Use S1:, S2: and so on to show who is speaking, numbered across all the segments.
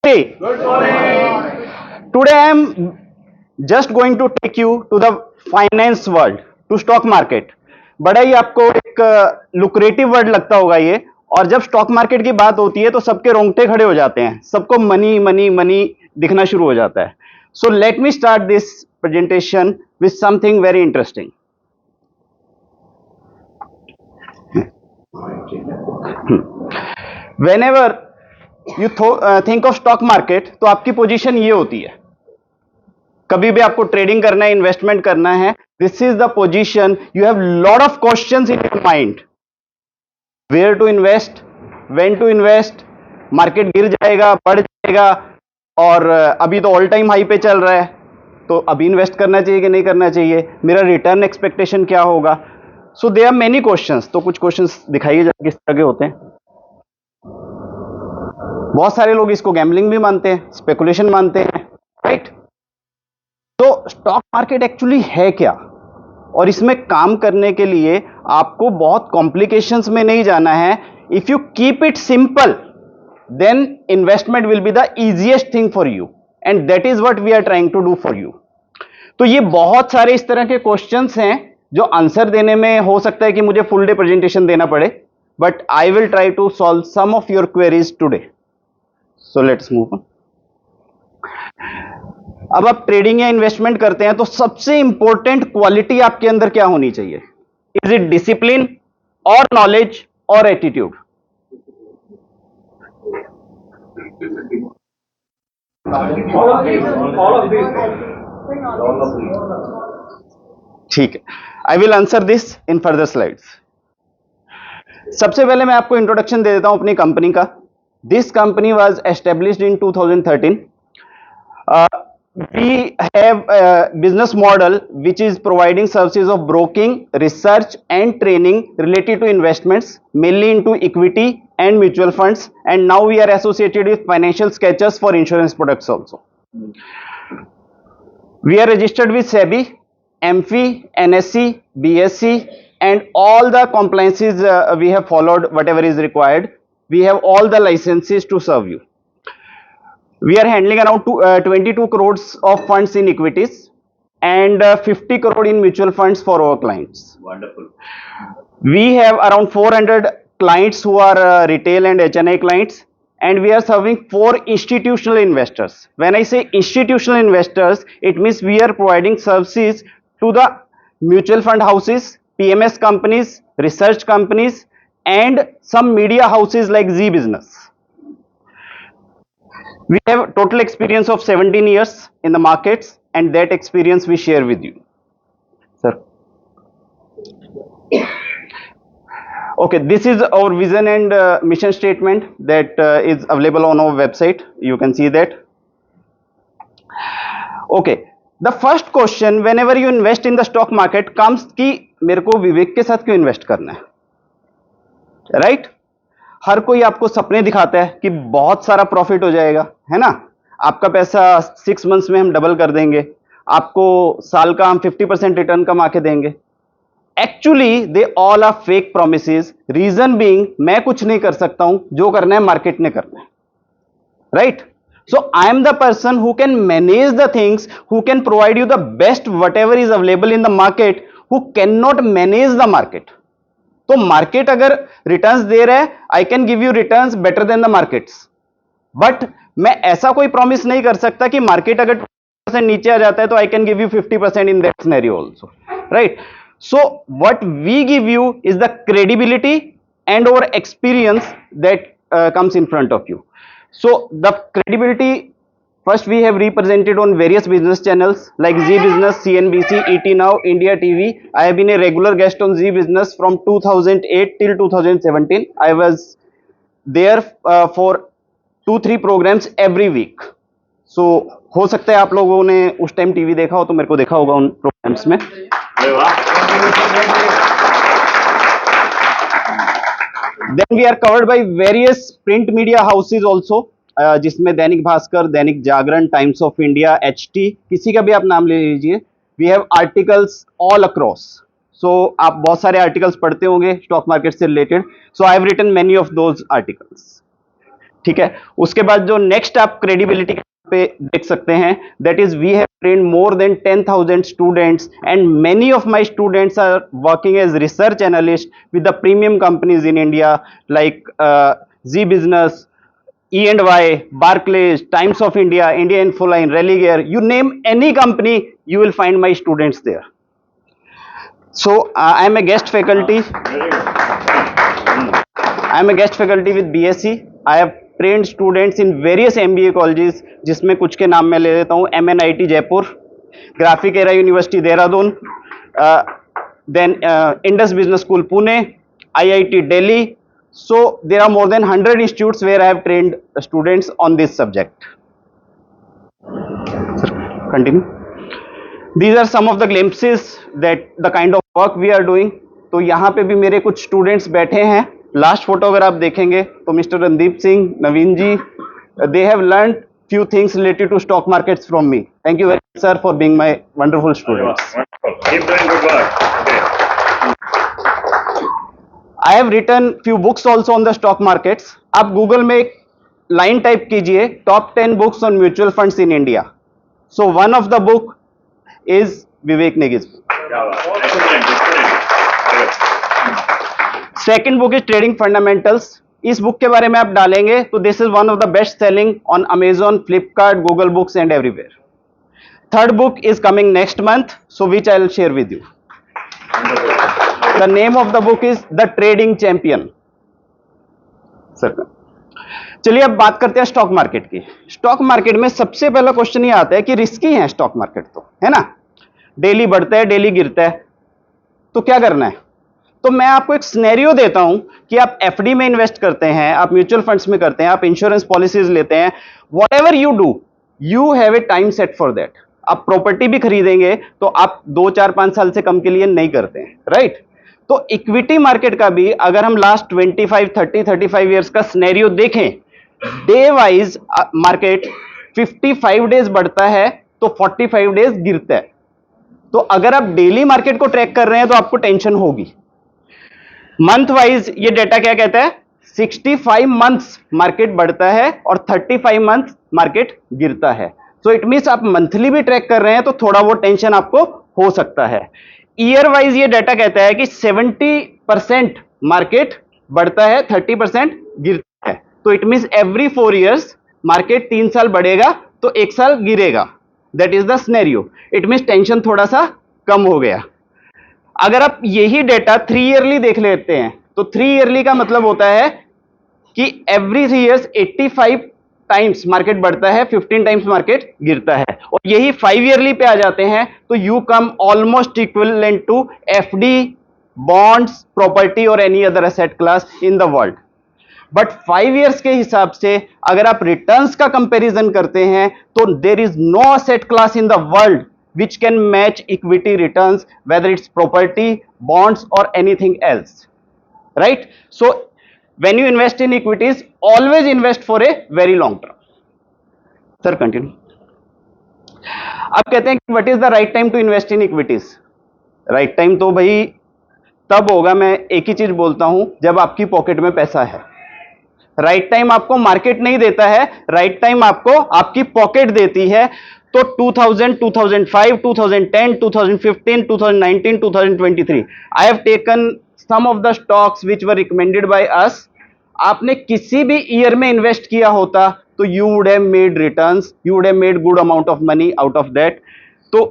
S1: Hey, today I am just going to take you to the finance world, to stock market. बड़ा ही आपको एक lucrative word लगता होगा ये, और जब स्टॉक मार्केट की बात होती है तो सबके रोंगटे खड़े हो जाते हैं, सबको मनी मनी मनी दिखना शुरू हो जाता है. So let me start this presentation with something very interesting. Whenever you think of stock market, तो आपकी पोजीशन ये होती है. कभी भी आपको ट्रेडिंग करना है, इन्वेस्टमेंट करना है, this is the position. You have lot of questions in your mind. Where to invest, when to invest, market गिर जाएगा, बढ़ जाएगा, और अभी तो ऑल टाइम हाई पे चल रहा है, तो अभी इन्वेस्ट करना चाहिए कि नहीं करना चाहिए, मेरा रिटर्न एक्सपेक्टेशन क्या होगा. So there are many questions. तो कुछ क्वेश्चंस दिखाइए किस तरह के होते हैं. बहुत सारे लोग इसको गैम्बलिंग भी मानते हैं, स्पेकुलेशन मानते हैं, राइट. तो स्टॉक मार्केट एक्चुअली है क्या, और इसमें काम करने के लिए आपको बहुत कॉम्प्लिकेशंस में नहीं जाना है. If you keep it simple, then investment will be the easiest thing for you, and that is what we are trying to do for you. तो ये बहुत सारे इस तरह के क्वेश्चंस हैं जो आंसर देने में हो सकता है कि मुझे फुल डे प्रेजेंटेशन देना पड़े, but I will try to solve some of your queries today. So let's move on. अब आप ट्रेडिंग या इन्वेस्टमेंट करते हैं तो सबसे इंपॉर्टेंट क्वालिटी आपके अंदर क्या होनी चाहिए? इज इट डिसिप्लिन और नॉलेज और एटीट्यूड? ठीक है, I will answer this in further slides. सबसे पहले मैं आपको इंट्रोडक्शन दे देता हूं अपनी कंपनी का. This company was established in 2013. We have a business model which is providing services of broking, research and training related to investments, mainly into equity and mutual funds, and now we are associated with financial sketches for insurance products also. We are registered with SEBI, AMFI, NSE, BSE, and all the compliances we have followed, whatever is required. We have all the licenses to serve you. We are handling around 22 crores of funds in equities and 50 crore in mutual funds for our clients.
S2: Wonderful.
S1: We have around 400 clients who are retail and HNI clients, and we are serving 4 institutional investors. When I say institutional investors, it means we are providing services to the mutual fund houses, PMS companies, research companies, and some media houses like Zee Business. We have total experience of 17 years in the markets, and that experience we share with you. Sir. Okay, this is our vision and mission statement that is available on our website. You can see that. Okay, the first question whenever you invest in the stock market comes कि मेरे को विवेक के साथ क्यों invest करना है, right? हर कोई आपको सपने दिखाता है कि बहुत सारा प्रॉफिट हो जाएगा, है ना, आपका पैसा 6 मंथ्स में हम डबल कर देंगे, आपको साल का हम 50% रिटर्न कमा के देंगे. Actually they all are fake promises. Reason being, मैं कुछ नहीं कर सकता हूं, जो करना है मार्केट ने करना है, right? So I am the person who can manage the things, who can provide you the best what ever is available in the market, who can not manage the market. तो market अगर returns दे रहा है, आई can give you returns better than the markets, but मैं ऐसा कोई promise नहीं कर सकता कि मार्केट अगर 20% नीचे आ जाता है तो I can give you 50% in that scenario also, right? So what we give you is the credibility and और experience that comes in front of you. So the credibility, first we have represented on various business channels like Zee Business, CNBC, ET Now, India TV. I have been a regular guest on Zee Business from 2008 till 2017. I was there for 2-3 programs every week. So हो सकता है आप लोगों ने उस time TV देखा हो, तो मेरे को देखा होगा उन प्रोग्राम्स में. Then we are covered by various print media houses also. जिसमें Dainik Bhaskar, Dainik Jagran, Times of India, HT, किसी का भी आप नाम ले लीजिए. We have articles all across. So आप बहुत सारे आर्टिकल्स पढ़ते होंगे स्टॉक मार्केट से related. So I have written many of those articles. ठीक है। उसके बाद जो नेक्स्ट आप क्रेडिबिलिटी पे देख सकते हैं, that is we have trained more than 10,000 students and many of my students are working as research analyst with the premium companies in India like Zee Business, E&Y, Barclays, Times of India, India Infoline, Religare, you name any company, you will find my students there. So I am a guest faculty. I am a guest faculty with BSc. I have trained students in various MBA colleges, जिसमें कुछ के नाम मैं ले लेता हूँ: MNIT Jaipur, graphic era university Dehradun, then Indus Business School Pune, IIT Delhi. So there are more than 100 institutes where I have trained students on this subject. Continue. These are some of the glimpses that the kind of work we are doing. तो यहाँ पे भी मेरे कुछ students बैठे हैं. Last photo अगर आप देखेंगे तो mister Randeep Singh, Naveen ji, they have learned few things related to stock markets from me. Thank you very much, sir, for being my wonderful students.
S2: Keep doing good work. Okay.
S1: I have written few books also on the stock markets. आप Google में एक line type कीजिए, top 10 books on mutual funds in India. So one of the book is Vivek Negi's book. Second book is trading fundamentals. इस book के बारे में आप डालेंगे तो this is one of the best selling on Amazon, Flipkart, Google books and everywhere. Third book is coming next month, so which I will share with you. The name of the book is The Trading Champion. Sir चलिए अब बात करते हैं stock market की. Stock market में सबसे पहला question ये आता है कि रिस्की है स्टॉक मार्केट, तो है ना, डेली बढ़ता है डेली गिरता है, तो क्या करना है. तो मैं आपको एक सिनेरियो देता हूं कि आप एफडी में इन्वेस्ट करते हैं, आप म्यूचुअल फंड्स में करते हैं, आप इंश्योरेंस पॉलिसीज लेते हैं, what ever you do, you have a time set for that. आप प्रॉपर्टी भी खरीदेंगे तो आप 2, 4, 5 साल से कम के लिए नहीं करते हैं, राइट. तो इक्विटी मार्केट का भी अगर हम लास्ट 25, 30, 35 इयर्स का सिनेरियो देखें, डे वाइज मार्केट 55 डेज बढ़ता है तो 45 डेज गिरता है. तो अगर आप डेली मार्केट को ट्रैक कर रहे हैं तो आपको टेंशन होगी. मंथ वाइज ये डेटा क्या कहता है, 65 मंथ्स मार्केट बढ़ता है और 35 मंथ मार्केट गिरता है. सो इट मींस आप मंथली भी ट्रैक कर रहे हैं तो थोड़ा वो टेंशन आपको हो सकता है. ईयर वाइज ये डाटा कहता है कि 70% मार्केट बढ़ता है, 30% गिरता है. तो it means every 4 years market 3 साल बढ़ेगा तो 1 साल गिरेगा. That is the scenario. It means tension थोड़ा सा कम हो गया. अगर आप यही डेटा 3 ईयरली देख लेते हैं तो 3 ईयरली का मतलब होता है कि एवरी 3 इयर्स 85 टाइम्स मार्केट बढ़ता है, 15 टाइम्स मार्केट गिरता है. और यही 5 ईयरली पे आ जाते हैं तो you come almost equivalent to FD, bonds, property और any other asset class in the world. But 5 years के हिसाब से अगर आप रिटर्न्स का कंपैरिजन करते हैं तो there is no asset class in the world which can match equity returns, whether it's property, bonds or anything else, right? So when you invest in equities, always invest for a very long term. Sir, continue. अब कहते हैं कि what is the right time to invest in equities? Right time तो भाई तब होगा, मैं एक ही चीज बोलता हूं, जब आपकी पॉकेट में पैसा है. राइट टाइम आपको मार्केट नहीं देता है, राइट टाइम आपको आपकी पॉकेट देती है. तो 2000, 2005, 2010, 2015, 2019, 2023, I have taken some of the stocks which were recommended by us. आपने किसी भी ईयर में इन्वेस्ट किया होता तो you would have made returns, you would have made good amount of money out of that. तो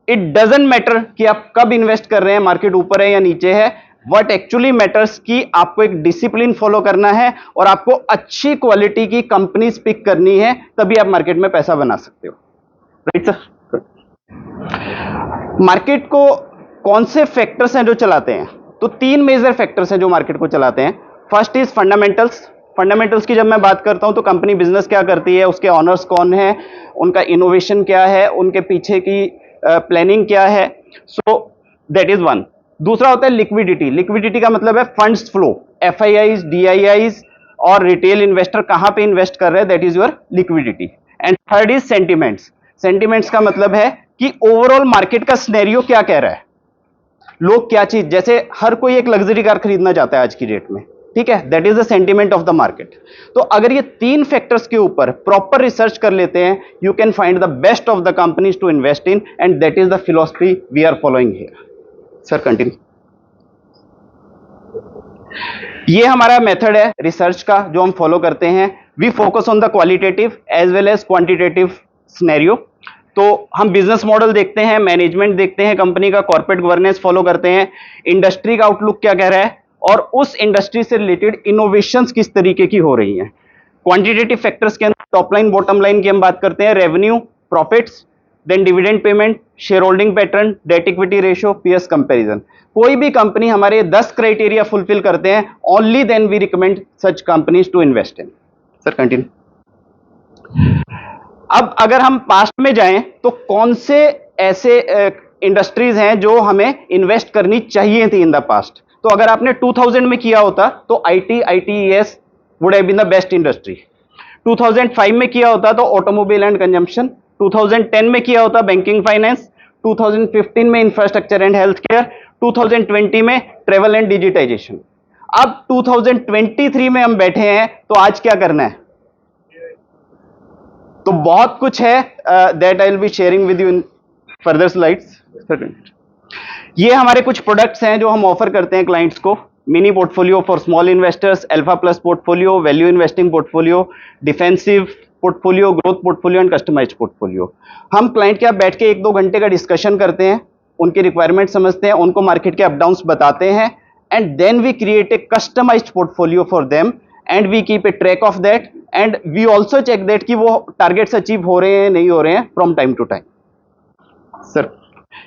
S1: it doesn't matter कि आप कब इन्वेस्ट कर रहे हैं, मार्केट ऊपर है या नीचे है. What actually matters कि आपको एक डिसिप्लिन फॉलो करना है और आपको अच्छी क्वालिटी की कंपनीज पिक करनी है, तभी आप मार्केट में पैसा बना सकते हो. Right sir. मार्केट को कौन से फैक्टर्स हैं जो चलाते हैं? तो 3 मेजर फैक्टर्स हैं जो मार्केट को चलाते हैं. First is fundamentals. फंडामेंटल्स की जब मैं बात करता हूं तो कंपनी बिजनेस क्या करती है, उसके ऑनर्स कौन है, उनका इनोवेशन क्या है, उनके पीछे की प्लानिंग क्या है. So that is one. दूसरा होता है लिक्विडिटी. लिक्विडिटी का मतलब है फंड्स फ्लो, एफआईआईज, डीआईआईज और रिटेल इन्वेस्टर कहां पे इन्वेस्ट कर रहे हैं, that is your liquidity. And third is sentiments. Sentiments का मतलब है कि ओवरऑल मार्केट का सिनेरियो क्या कह रहा है, लोग क्या चीज, जैसे हर कोई एक लग्जरी कार खरीदना चाहता है आज की डेट में, ठीक है, that is the sentiment of the market. तो अगर ये तीन फैक्टर्स के ऊपर प्रॉपर रिसर्च कर लेते हैं, you can find the best of the companies to invest in, and that is the philosophy we are following here. Sir continue. ये हमारा मेथड है रिसर्च का जो हम फॉलो करते हैं। We focus on the qualitative as well as quantitative scenario. तो हम बिजनेस मॉडल देखते हैं, मैनेजमेंट देखते हैं, कंपनी का कॉर्पोरेट गवर्नेंस फॉलो करते हैं, इंडस्ट्री का आउटलुक क्या कह रहा है, और उस इंडस्ट्री से रिलेटेड इनोवेशंस किस तरीके की हो रही हैं। क्वांटिटेटिव फैक्टर्स के अंदर टॉप लाइन बॉटम लाइन की हम बात करते हैं, revenue, profits, then dividend payment, share holding pattern, debt equity ratio, PS comparison. कोई भी कंपनी हमारे 10 क्राइटेरिया फुलफिल करते हैं, only then we recommend such companies to invest in. Sir continue. अब अगर हम पास्ट में जाएं तो कौन से ऐसे इंडस्ट्रीज हैं जो हमें इन्वेस्ट करनी चाहिए थी इन द पास्ट। तो अगर आपने 2000 में किया होता तो IT, ITES would have been the best industry. 2005 में किया होता तो ऑटोमोबाइल एंड कंजम्पशन, 2010 में किया होता बैंकिंग फाइनेंस, 2015 में इंफ्रास्ट्रक्चर एंड हेल्थ केयर, 2020 में ट्रेवल एंड डिजिटाइजेशन। अब 2023 में हम बैठे हैं, तो आज क्या करना है? तो बहुत कुछ है that I will be sharing with you in further slides. ये हमारे कुछ प्रोडक्ट्स हैं जो हम ऑफर करते हैं क्लाइंट्स को। Mini portfolio for small investors, alpha plus portfolio, value investing portfolio, defensive portfolio, growth portfolio and customized portfolio. हम क्लाइंट के यहाँ बैठ के 1-2 घंटे का डिस्कशन करते हैं, उनकी रिक्वायरमेंट समझते हैं, उनको मार्केट के अप डाउन्स बताते हैं, and then we create a customized portfolio for them, and we keep a track of that, and we also check that कि वो टारगेट्स अचीव हो रहे हैं नहीं हो रहे हैं from time to time. Sir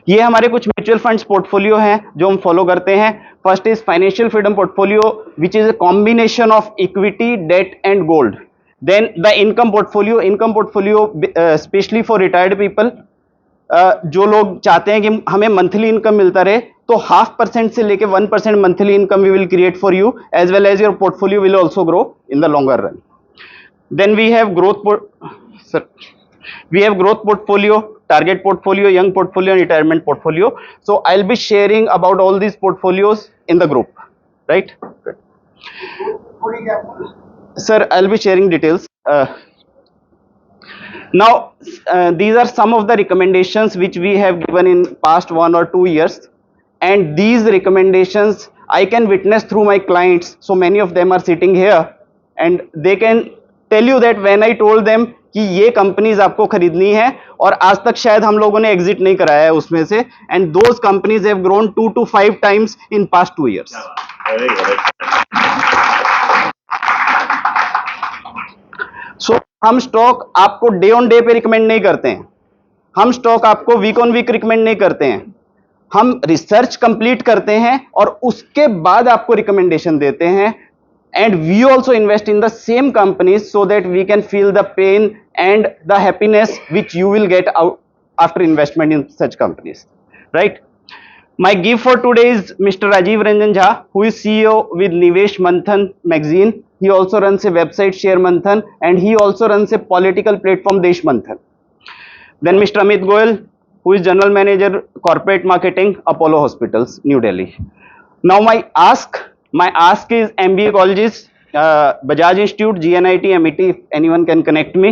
S1: ये हमारे कुछ म्यूचुअल फंड्स पोर्टफोलियो हैं जो हम फॉलो करते हैं। First is financial freedom portfolio which is a combination of equity, debt and gold. Then the income portfolio specially for retired people, जो लोग चाहते हैं कि हमें मंथली इनकम मिलता रहे, तो 0.5% से लेके 1% monthly income we will create for you, as well as your portfolio will also grow in the longer run. Then we have growth portfolio, target portfolio, young portfolio and retirement portfolio. So I'll be sharing about all these portfolios in the group, right? Sir, I'll be sharing details. Now these are some of the recommendations which we have given in past 1 or 2 years, and these recommendations I can witness through my clients. So many of them are sitting here and they can tell you that when I told them कि ये companies आपको खरीदनी है, और आज तक शायद हम लोगों ने एग्जिट नहीं कराया है उसमें से, and those companies have grown 2 to 5 times in past 2 years। सो हम स्टॉक आपको डे ऑन डे पे रिकमेंड नहीं करते हैं, हम स्टॉक आपको वीक ऑन वीक रिकमेंड नहीं करते हैं, हम रिसर्च कंप्लीट करते हैं और उसके बाद आपको रिकमेंडेशन देते हैं, and we also invest in the same companies so that we can feel the pain and the happiness which you will get out after investment in such companies, right? My gift for today is Mr. Rajiv Ranjan Jha, who is CEO with Nivesh Manthan magazine. He also runs a website, Share Manthan, and he also runs a political platform, Desh Manthan. Then Mr. Amit Goel, who is General Manager Corporate Marketing, Apollo Hospitals, New Delhi. Now my ask is MBA colleges, Bajaj Institute, GNIT, MET, if anyone can connect me.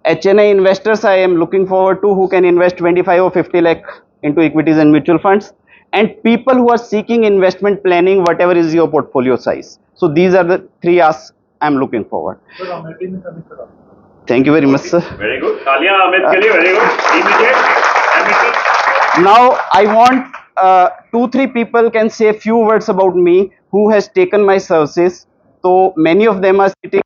S1: HNI investors I am looking forward to, who can invest 25 or 50 lakh into equities and mutual funds, and people who are seeking investment planning, whatever is your portfolio size. So these are the 3 asks I am looking forward. Thank you very much, sir.
S2: Very good. तालियां अमित के लिए, very good. Immediate.
S1: Now I want 2-3 people can say few words about me who has taken my services. So many of them are sitting